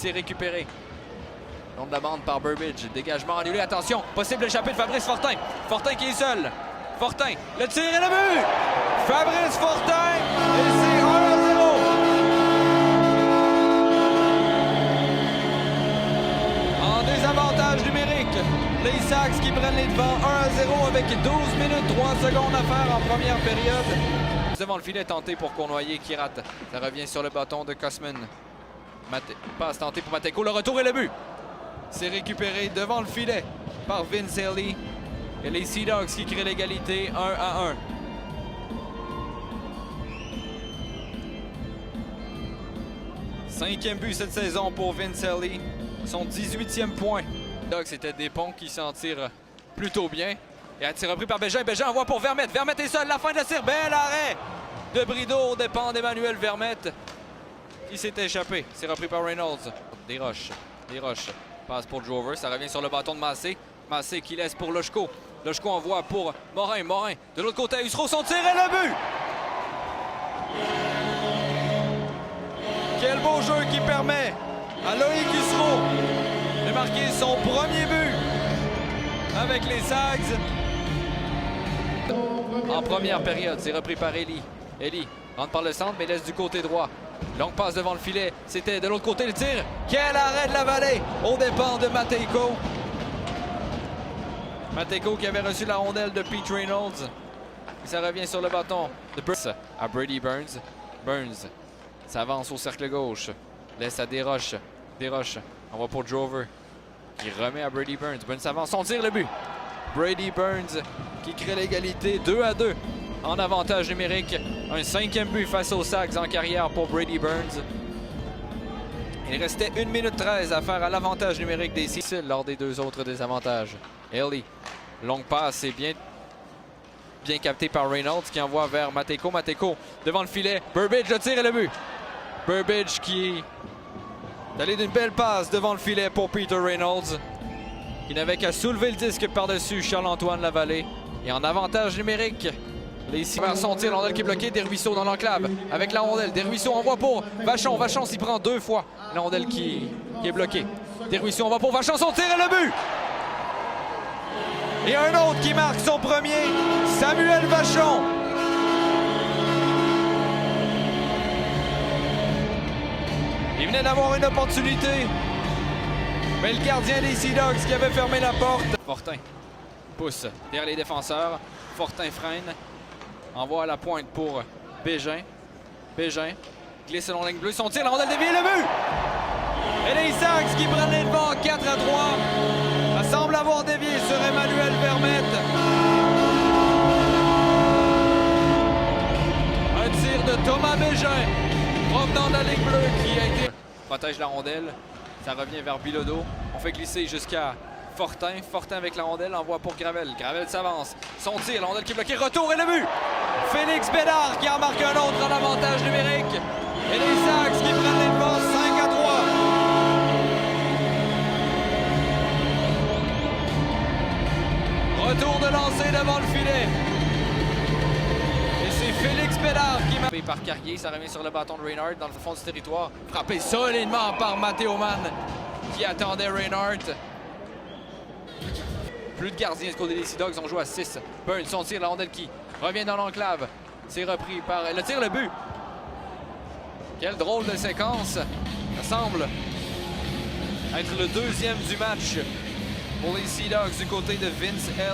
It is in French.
C'est récupéré. Long de la bande par Burbidge. Dégagement annulé. Attention, possible échappée de Fabrice Fortin. Fortin qui est seul. Fortin, le tir et le but! Fabrice Fortin! Et c'est 1-0! En désavantage numérique, les Sags qui prennent les devants 1-0 avec 12 minutes 3 secondes à faire en première période. Devant le filet tenté pour Cournoyer qui rate. Ça revient sur le bâton de Kosman. Passe tentée pour Matejko. Le retour et le but. C'est récupéré devant le filet par Vince Haley. Et les Sea Dogs qui créent l'égalité 1-1. Cinquième but cette saison pour Vince Haley. Son 18e point. Les Dogs, c'était Despont qui s'en tire plutôt bien. Et un tir repris par Bégin. Bégin envoie pour Vermette. Vermette est seul. La fin de la tir. Bel arrêt de Brideau aux dépens d'Emmanuel Vermette. Qui s'est échappé. C'est repris par Reynolds. Desroches. Desroches. Passe pour Drover. Ça revient sur le bâton de Massé. Massé qui laisse pour Lochko. Lochko envoie pour Morin. Morin. De l'autre côté, Ussereau, son tir et le but! Quel beau jeu qui permet à Loïc Ussereau de marquer son premier but avec les Sags. En première période, c'est repris par Elie. Elie rentre par le centre, mais laisse du côté droit. Longue passe devant le filet. C'était de l'autre côté le tir. Quel arrêt de la vallée au départ de Matejko. Matejko qui avait reçu la rondelle de Pete Reynolds. Et ça revient sur le bâton de Burns à Brady Burns. Burns s'avance au cercle gauche. Laisse à Desroches. Desroches envoie pour Drover qui remet à Brady Burns. Burns s'avance. Son tir, le but. Brady Burns qui crée l'égalité 2-2 en avantage numérique. Un cinquième but face aux Sags en carrière pour Brady Burns. Il restait 1 minute 13 à faire à l'avantage numérique des Seals lors des deux autres désavantages. Haley, longue passe, c'est bien capté par Reynolds qui envoie vers Matejko. Matejko devant le filet. Burbidge, le tir et le but. Burbidge qui est allé d'une belle passe devant le filet pour Peter Reynolds. Qui n'avait qu'à soulever le disque par-dessus Charles-Antoine Lavallée. Et en avantage numérique, les Seals vers son tir. L'ondelle qui est bloqué. Desruisseaux dans l'enclave avec la rondelle. Desruisseaux envoie pour Vachon. Vachon s'y prend 2 fois. La rondelle qui est bloquée. Desruisseaux envoie pour Vachon. Son tir et le but. Et un autre qui marque son premier, Samuel Vachon. Il venait d'avoir une opportunité, mais le gardien des Sea Dogs qui avait fermé la porte. Fortin pousse derrière les défenseurs. Fortin freine. Envoie à la pointe pour Bégin. Bégin glisse selon la ligne bleue. Son tir, la rondelle déviée, le but! Et les Sags qui prennent les devants 4-3. Ça semble avoir dévié sur Emmanuel Vermette. Un tir de Thomas Bégin provenant de la ligne bleue qui a été... Protège la rondelle. Ça revient vers Bilodeau. On fait glisser jusqu'à Fortin. Fortin avec la rondelle envoie pour Gravel. Gravel s'avance. Son tir, la rondelle qui est bloquée. Retour et le but! Félix Bédard qui en marque un autre en avantage numérique. Et les Sags qui prennent les devants 5-3. Retour de lancer devant le filet. Et c'est Félix Bédard qui m'a... Par Carrier, ça revient sur le bâton de Reinhardt dans le fond du territoire. Frappé solidement par Matteo Mann qui attendait Reinhardt. Plus de gardiens du côté des Sea Dogs, on joue à 6. Burns, son tir, la rondelle qui revient dans l'enclave. C'est repris par le tir, le but. Quelle drôle de séquence. Ça semble être le deuxième du match pour les Sea Dogs du côté de Vince Haley.